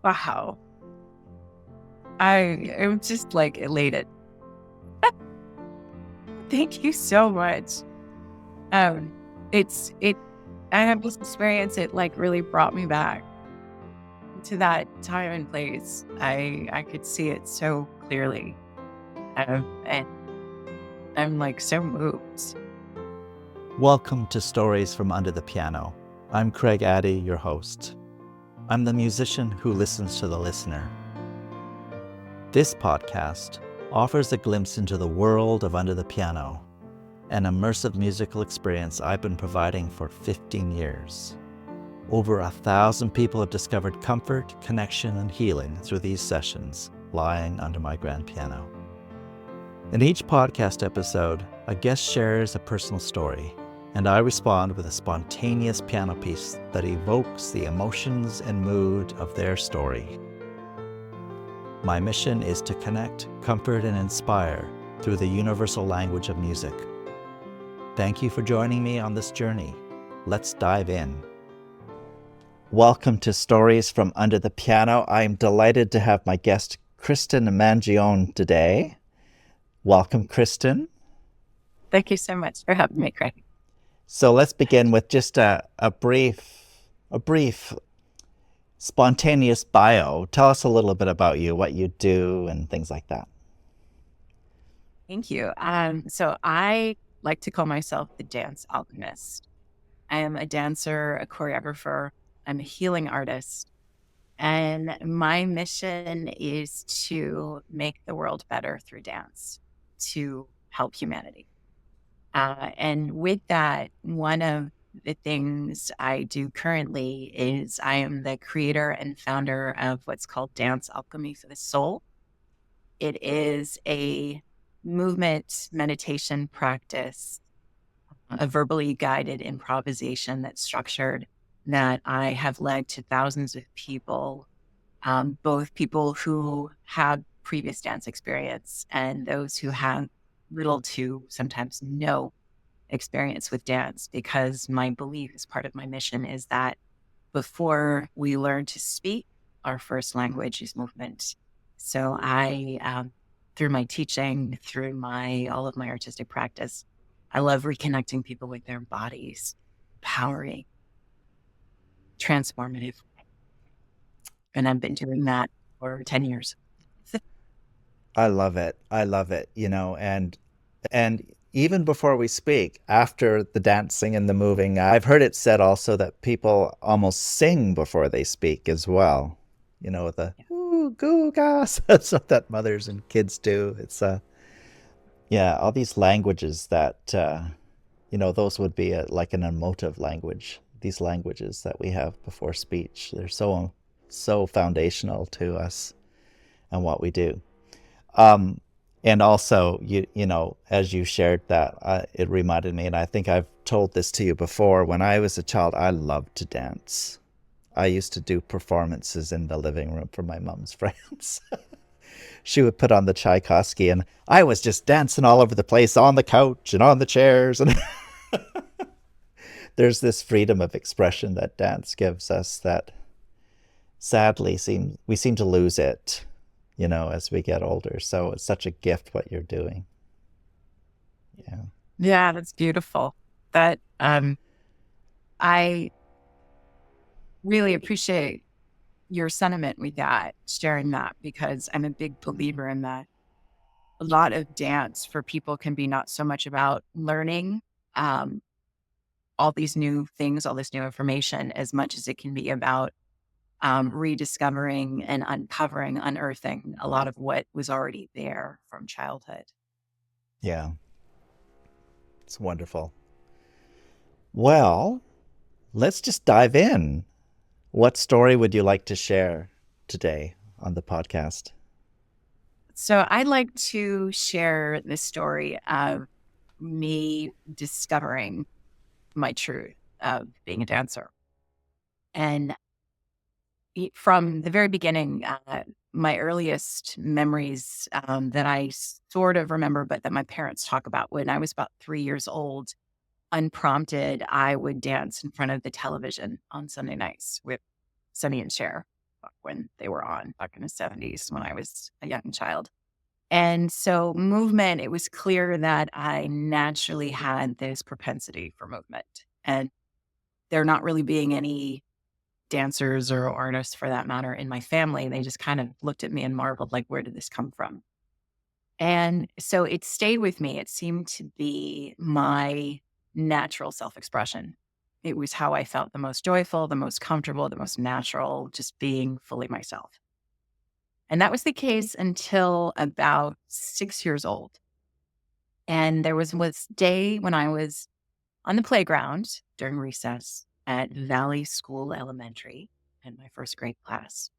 Wow. I'm just like elated. Thank you so much. Um, it I have this experience, it like really brought me back to that time and place. I could see it so clearly. And I'm like so moved. Welcome to Stories from Under the Piano. I'm Craig Addy, your host. I'm the musician who listens to the listener. This podcast offers a glimpse into the world of Under the Piano, an immersive musical experience I've been providing for 15 years. Over 1,000 people have discovered comfort, connection, and healing through these sessions lying under my grand piano. In each podcast episode, a guest shares a personal story, and I respond with a spontaneous piano piece that evokes the emotions and mood of their story. My mission is to connect, comfort, and inspire through the universal language of music. Thank you for joining me on this journey. Let's dive in. Welcome to Stories from Under the Piano. I am delighted to have my guest, Kristen Mangione, today. Welcome, Kristen. Thank you so much for having me, Craig. So let's begin with just a brief spontaneous bio. Tell us a little bit about you, what you do, and things like that. Thank you. So I like to call myself the dance alchemist. I am a dancer, a choreographer. I'm a healing artist. And my mission is to make the world better through dance, to help humanity. And with that, one of the things I do currently is I am the creator and founder of what's called Dance Alchemy for the Soul. It is a movement meditation practice, a verbally guided improvisation that's structured, that I have led to thousands of people, both people who have previous dance experience and those who have little to sometimes no experience with dance, because my belief as part of my mission is that before we learn to speak, our first language is movement. So I, through my teaching, through all of my artistic practice, I love reconnecting people with their bodies, empowering, transformative. And I've been doing that for 10 years. I love it. And even before we speak, after the dancing and the moving, I've heard it said also that people almost sing before they speak as well. The ooh, goo, gas. That's what that mothers and kids do. It's all these languages that those would be like an emotive language. These languages that we have before speech, they're so foundational to us and what we do. And also, as you shared that, it reminded me, and I think I've told this to you before, when I was a child, I loved to dance. I used to do performances in the living room for my mom's friends. She would put on the Tchaikovsky, and I was just dancing all over the place, on the couch and on the chairs. And there's this freedom of expression that dance gives us that sadly we seem to lose it, as we get older. So it's such a gift what you're doing. Yeah. Yeah, that's beautiful. That I really appreciate your sentiment with that, sharing that, because I'm a big believer in that. A lot of dance for people can be not so much about learning all these new things, all this new information, as much as it can be about rediscovering and uncovering, unearthing a lot of what was already there from childhood. Yeah. It's wonderful. Well, let's just dive in. What story would you like to share today on the podcast? So I'd like to share the story of me discovering my truth of being a dancer. And from the very beginning, my earliest memories that I sort of remember, but that my parents talk about, when I was about 3 years old, unprompted, I would dance in front of the television on Sunday nights with Sonny and Cher. when they were on back in the 70s when I was a young child. And so movement, it was clear that I naturally had this propensity for movement. And there not really being any dancers or artists for that matter in my family, they just kind of looked at me and marveled, like, where did this come from? And so it stayed with me. It seemed to be my natural self expression. It was how I felt the most joyful, the most comfortable, the most natural, just being fully myself. And that was the case until about 6 years old. And there was day when I was on the playground during recess at Valley School Elementary in my first grade class.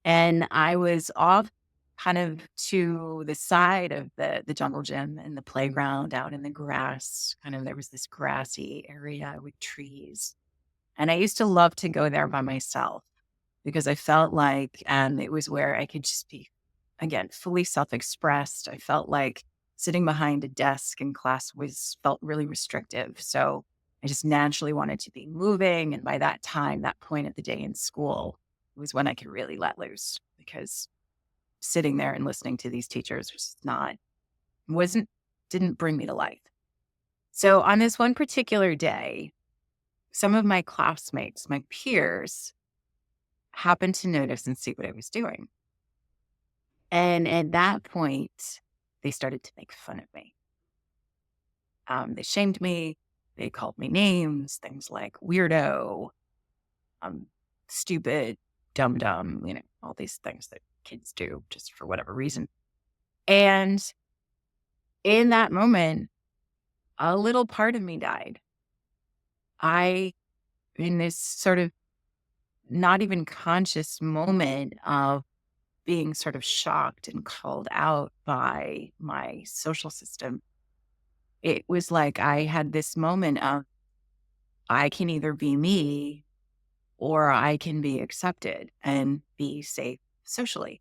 And I was off kind of to the side of the jungle gym and the playground out in the grass. Kind of there was this grassy area with trees. And I used to love to go there by myself because I felt like it was where I could just be, again, fully self-expressed. I felt like sitting behind a desk in class was felt really restrictive. So I just naturally wanted to be moving. And by that time, that point of the day in school was when I could really let loose because sitting there and listening to these teachers was not, wasn't, didn't bring me to life. So on this one particular day, some of my classmates, my peers, happened to notice and see what I was doing. And at that point, they started to make fun of me. They shamed me. They called me names, things like weirdo, um, stupid, dumb, all these things that kids do just for whatever reason. And in that moment, a little part of me died. I, in this sort of not even conscious moment of being sort of shocked and called out by my social system, it was like I had this moment of I can either be me or I can be accepted and be safe socially.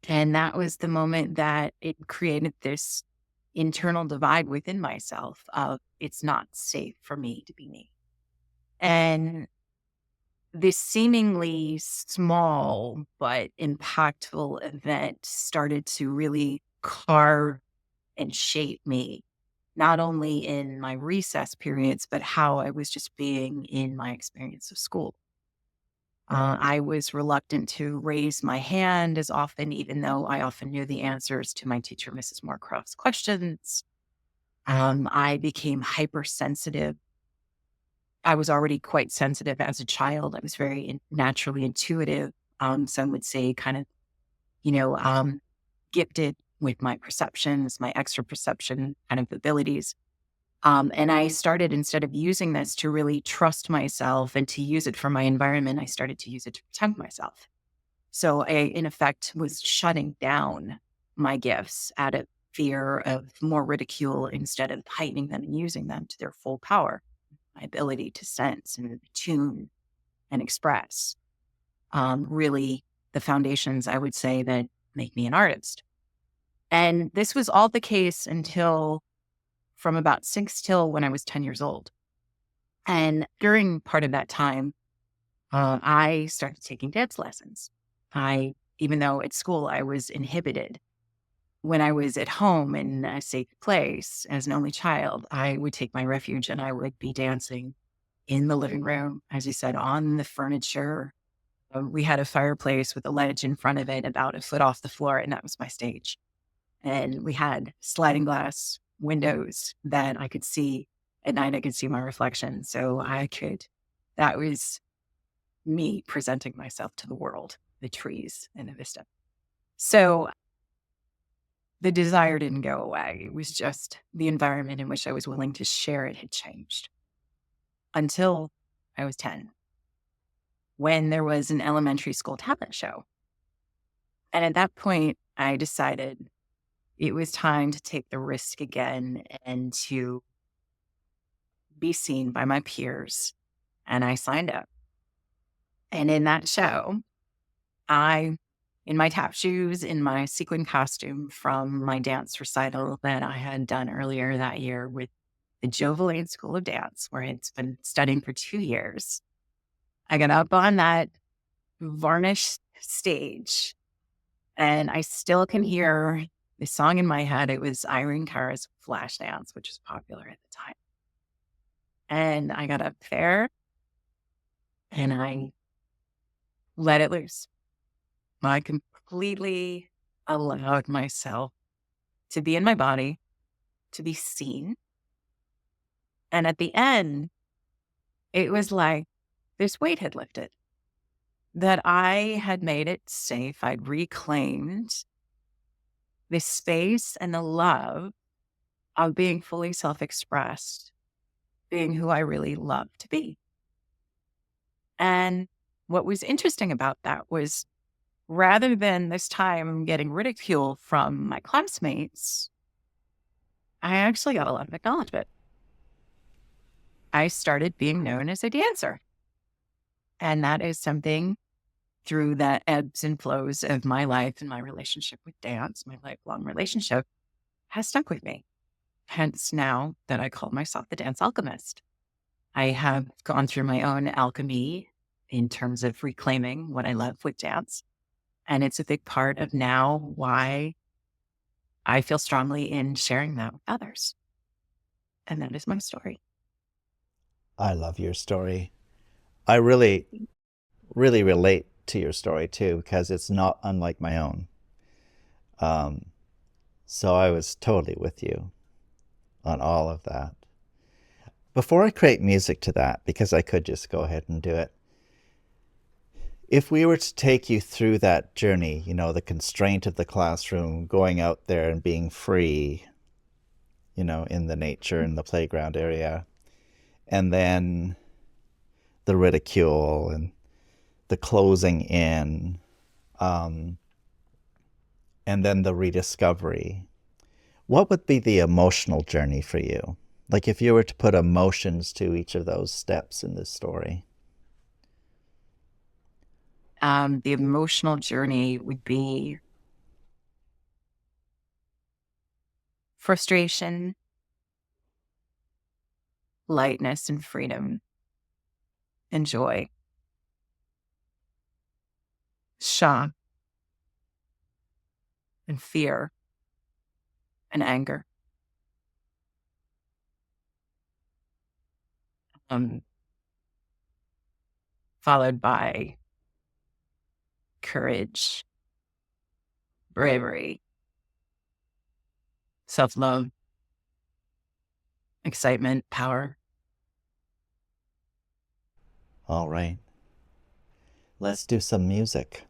And that was the moment that it created this internal divide within myself of it's not safe for me to be me. And this seemingly small but impactful event started to really carve and shape me, not only in my recess periods, but how I was just being in my experience of school. I was reluctant to raise my hand as often, even though I often knew the answers to my teacher, Mrs. Moorcroft's questions. I became hypersensitive. I was already quite sensitive as a child. I was very naturally intuitive. Some would say kind of, you know, um, gifted with my perceptions, my extra perception kind of abilities. And I started, instead of using this to really trust myself and to use it for my environment, I started to use it to protect myself. So I, in effect, was shutting down my gifts out of fear of more ridicule instead of heightening them and using them to their full power. My ability to sense and tune and express, really the foundations, I would say, that make me an artist. And this was all the case until from about 6 till when I was 10 years old. And during part of that time, I started taking dance lessons. Even though at school I was inhibited, when I was at home in a safe place as an only child, I would take my refuge and I would be dancing in the living room, as you said, on the furniture. We had a fireplace with a ledge in front of it, about a foot off the floor, and that was my stage. And we had sliding glass windows that I could see at night. I could see my reflection. So that was me presenting myself to the world, the trees and the vista. So the desire didn't go away. It was just the environment in which I was willing to share it had changed until I was 10, when there was an elementary school talent show. And at that point, I decided it was time to take the risk again and to be seen by my peers. And I signed up. And in that show, in my tap shoes, in my sequin costume from my dance recital that I had done earlier that year with the Jovillain School of Dance, where I had been studying for 2 years, I got up on that varnished stage. And I still can hear the song in my head. It was Irene Cara's Flashdance, which was popular at the time. And I got up there and I let it loose. I completely allowed myself to be in my body, to be seen. And at the end, it was like this weight had lifted, that I had made it safe. I'd reclaimed the space and the love of being fully self expressed, being who I really love to be. And what was interesting about that was rather than this time getting ridicule from my classmates, I actually got a lot of acknowledgement. I started being known as a dancer. And that is something through the ebbs and flows of my life and my relationship with dance, my lifelong relationship, has stuck with me. Hence, now that I call myself the dance alchemist, I have gone through my own alchemy in terms of reclaiming what I love with dance. And it's a big part of now why I feel strongly in sharing that with others. And that is my story. I love your story. I really, really relate to your story too, because it's not unlike my own. So I was totally with you on all of that. Before I create music to that, because I could just go ahead and do it, if we were to take you through that journey, you know, the constraint of the classroom, going out there and being free, you know, in the nature and the playground area, and then the ridicule and the closing in, and then the rediscovery, what would be the emotional journey for you? Like if you were to put emotions to each of those steps in this story. The emotional journey would be frustration, lightness, and freedom, and joy, shock, and fear, and anger. Followed by courage, bravery, self-love, excitement, power. All right. Let's do some music.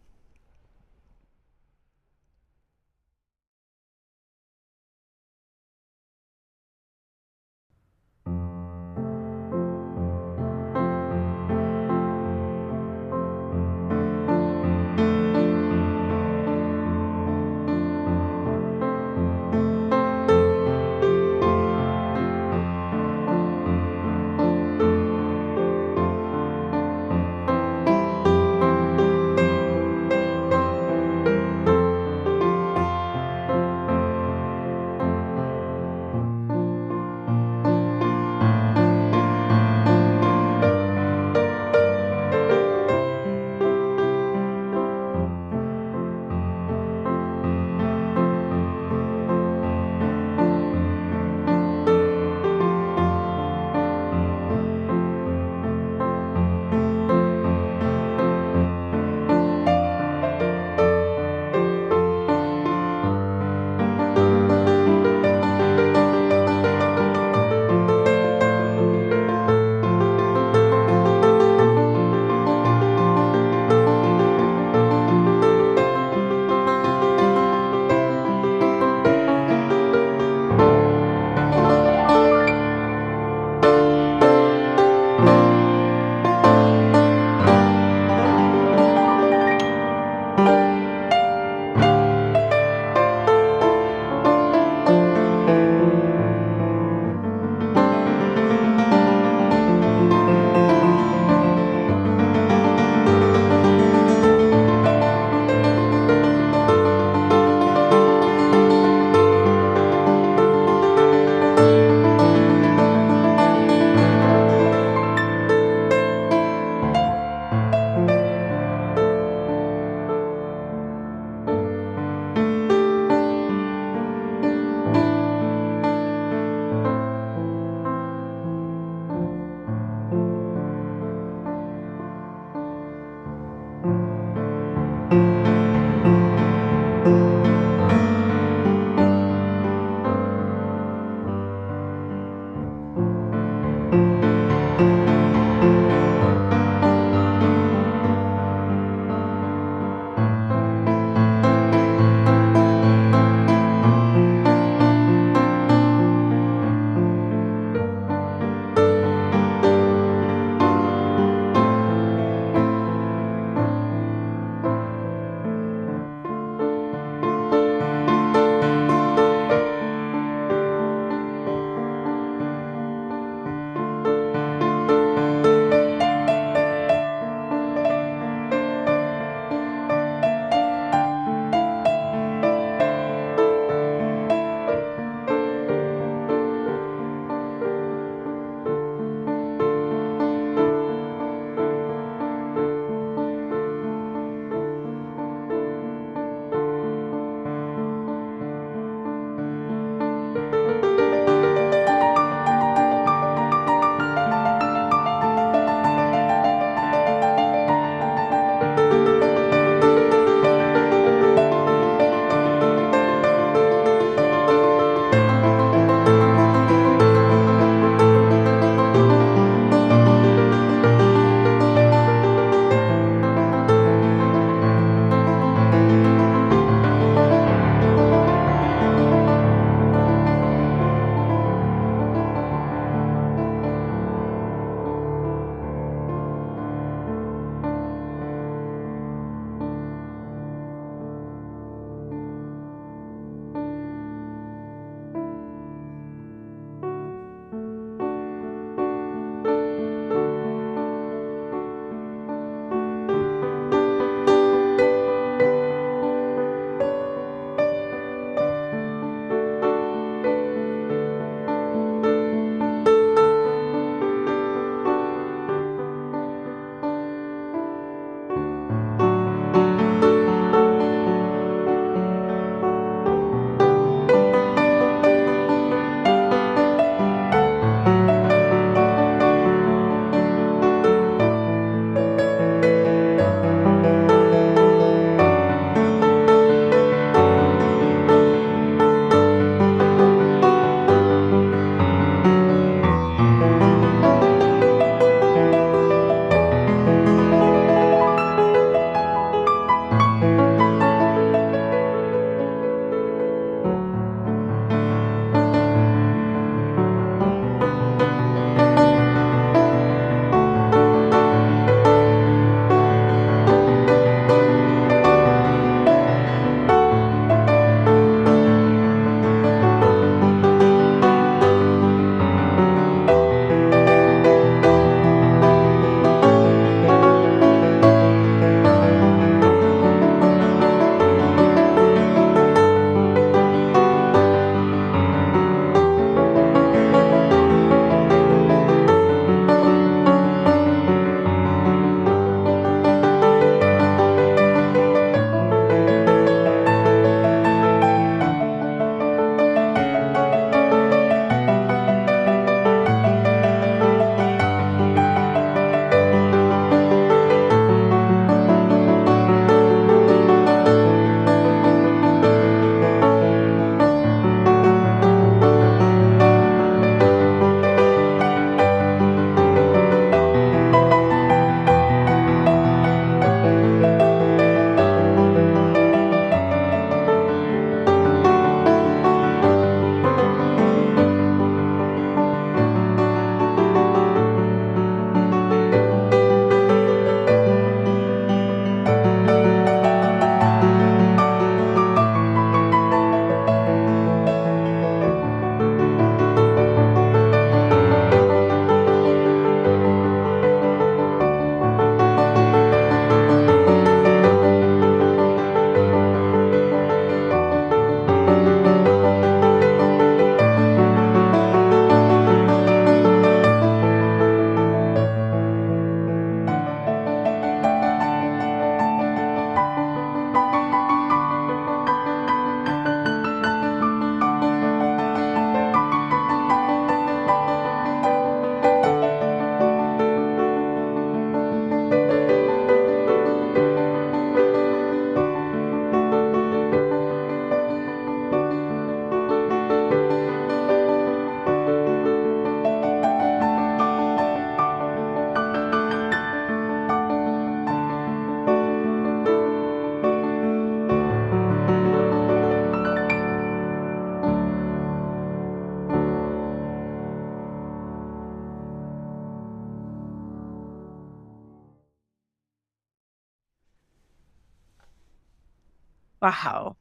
Wow.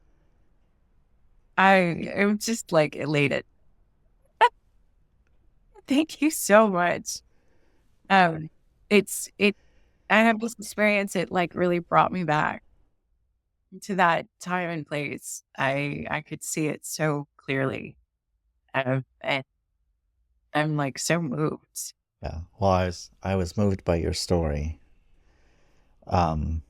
I am just like elated. Thank you so much. Um, it I have this experience, it like really brought me back to that time and place. I could see it so clearly. And I'm like so moved. Yeah. Well, I was moved by your story. Um,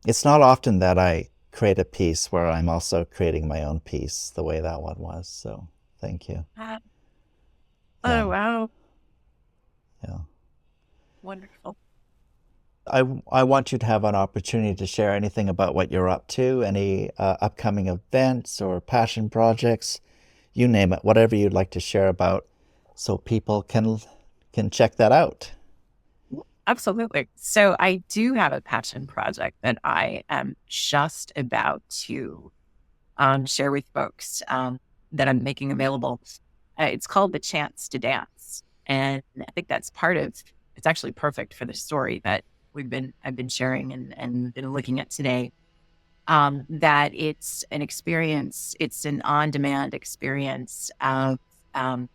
it's not often that I create a piece where I'm also creating my own piece the way that one was. So thank you. Ah, Yeah. oh wow. Yeah. Wonderful. I want you to have an opportunity to share anything about what you're up to, any upcoming events or passion projects, you name it, whatever you'd like to share about, so people can check that out. Absolutely. So I do have a passion project that I am just about to share with folks that I'm making available. It's called The Chance to Dance. And I think that's part of it's actually perfect for the story that I've been sharing and been looking at today. That it's an experience, it's an on-demand experience of um,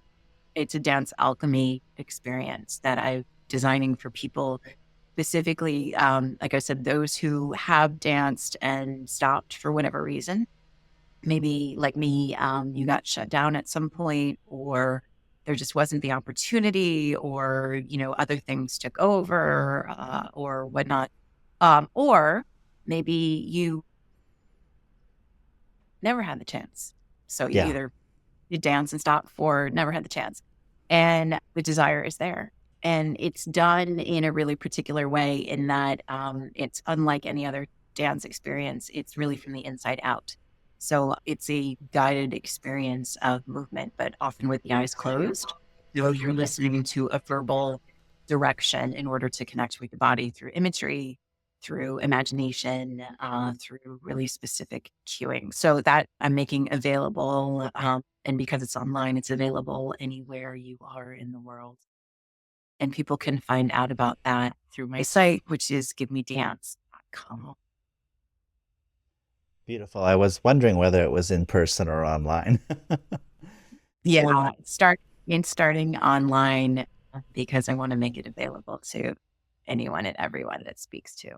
it's a dance alchemy experience that I'm designing for people specifically, like I said, those who have danced and stopped for whatever reason. Maybe like me, you got shut down at some point, or there just wasn't the opportunity, or other things took over, or whatnot. Or maybe you never had the chance. So you Yeah. either you dance and stop or never had the chance. And the desire is there. And it's done in a really particular way in that it's unlike any other dance experience. It's really from the inside out. So it's a guided experience of movement, but often with the eyes closed. So you're listening to a verbal direction in order to connect with the body through imagery, through imagination, through really specific cueing. So that I'm making available. And because it's online, it's available anywhere you are in the world. And people can find out about that through my site, which is givemedance.com. Beautiful. I was wondering whether it was in person or online. Yeah, starting online because I want to make it available to anyone and everyone that speaks to.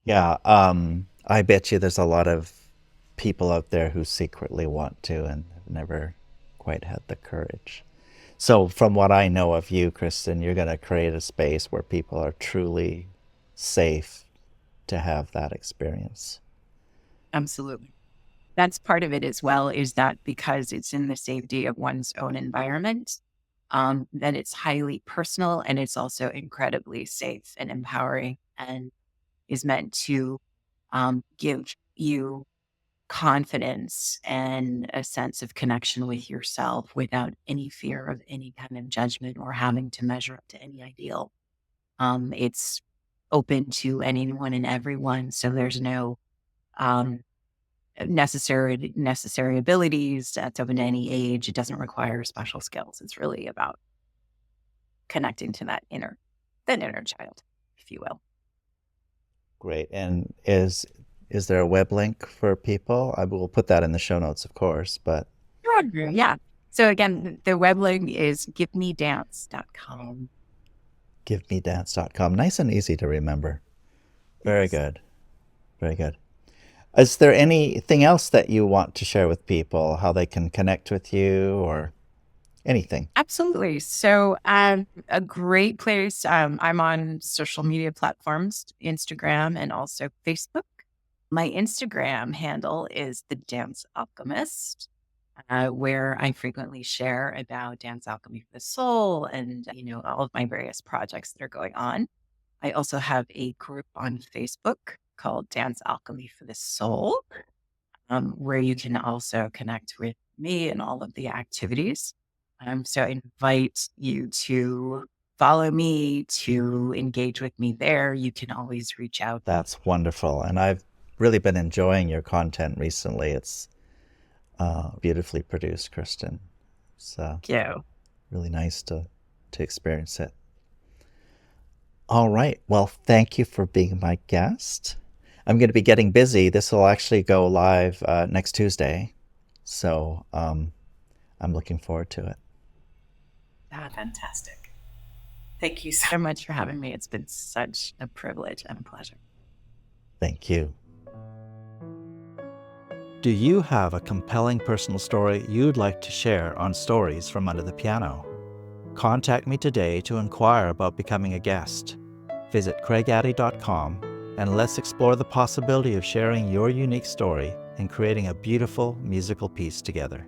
Yeah. I bet you there's a lot of people out there who secretly want to and have never quite had the courage. So, from what I know of you, Kristen, you're going to create a space where people are truly safe to have that experience. Absolutely. That's part of it as well, is that because it's in the safety of one's own environment, that it's highly personal and it's also incredibly safe and empowering and is meant to give you confidence and a sense of connection with yourself without any fear of any kind of judgment or having to measure up to any ideal. It's open to anyone and everyone. So there's no um, necessary abilities. It's open to any age. It doesn't require special skills. It's really about connecting to that inner child, if you will. Great. And is there a web link for people? I will put that in the show notes, of course, but Sure. Yeah. So again, the web link is givemedance.com. givemedance.com. Nice and easy to remember. Very Yes. good. Very good. Is there anything else that you want to share with people, how they can connect with you or anything? Absolutely. So, a great place. I'm on social media platforms, Instagram and also Facebook. My Instagram handle is the Dance Alchemist, where I frequently share about dance alchemy for the soul and all of my various projects that are going on. I also have a group on Facebook called Dance Alchemy for the Soul, where you can also connect with me and all of the activities. So I invite you to follow me, to engage with me there. You can always reach out. That's wonderful. And I've really been enjoying your content recently. It's beautifully produced, Kristen. It's You. really nice to experience it. All right. Well, thank you for being my guest. I'm going to be getting busy. This will actually go live next Tuesday. So I'm looking forward to it. Fantastic. Thank you so much for having me. It's been such a privilege and a pleasure. Thank you. Do you have a compelling personal story you'd like to share on Stories from Under the Piano? Contact me today to inquire about becoming a guest. Visit craigaddy.com and let's explore the possibility of sharing your unique story and creating a beautiful musical piece together.